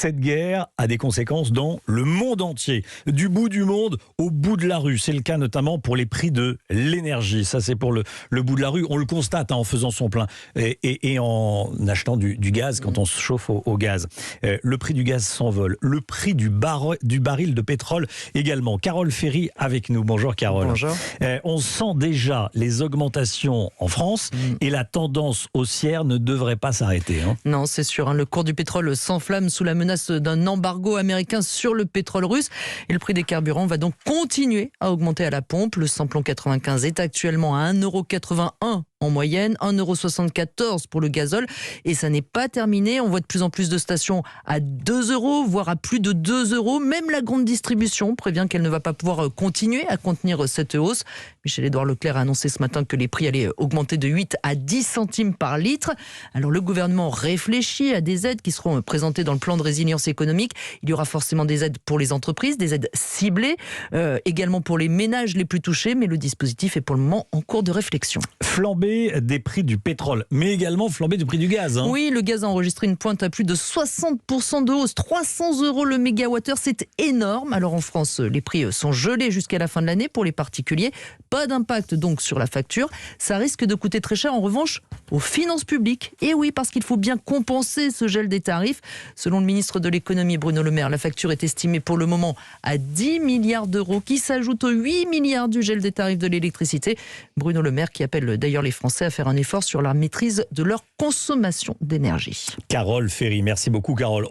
Cette guerre a des conséquences dans le monde entier, du bout du monde au bout de la rue. C'est le cas notamment pour les prix de l'énergie. Ça, c'est pour le bout de la rue. On le constate en faisant son plein et en achetant du gaz quand on se chauffe au gaz. Le prix du gaz s'envole. Le prix du baril de pétrole également. Carole Ferry avec nous. Bonjour Carole. Bonjour. On sent déjà les augmentations en France et la tendance haussière ne devrait pas s'arrêter. Non, c'est sûr. Le cours du pétrole s'enflamme sous la menace d'un embargo américain sur le pétrole russe. Et le prix des carburants va donc continuer à augmenter à la pompe. Le samplon 95 est actuellement à 1,81 € en moyenne, 1,74 € pour le gazole. Et ça n'est pas terminé. On voit de plus en plus de stations à 2 €, voire à plus de 2 €. Même la grande distribution prévient qu'elle ne va pas pouvoir continuer à contenir cette hausse. Michel-Édouard Leclerc a annoncé ce matin que les prix allaient augmenter de 8 à 10 centimes par litre. Alors le gouvernement réfléchit à des aides qui seront présentées dans le plan de résilience économique. Il y aura forcément des aides pour les entreprises, des aides ciblées, également pour les ménages les plus touchés. Mais le dispositif est pour le moment en cours de réflexion. Flambée des prix du pétrole, mais également flambée du prix du gaz. Oui, le gaz a enregistré une pointe à plus de 60% de hausse, 300 € le mégawattheure, c'est énorme. Alors en France, les prix sont gelés jusqu'à la fin de l'année pour les particuliers. Pas d'impact donc sur la facture. Ça risque de coûter très cher en revanche aux finances publiques. Et oui, parce qu'il faut bien compenser ce gel des tarifs. Selon le ministre de l'économie Bruno Le Maire, la facture est estimée pour le moment à 10 milliards d'euros qui s'ajoutent aux 8 milliards du gel des tarifs de l'électricité. Bruno Le Maire qui appelle d'ailleurs les Français à faire un effort sur la maîtrise de leur consommation d'énergie. Carole Ferry, merci beaucoup Carole.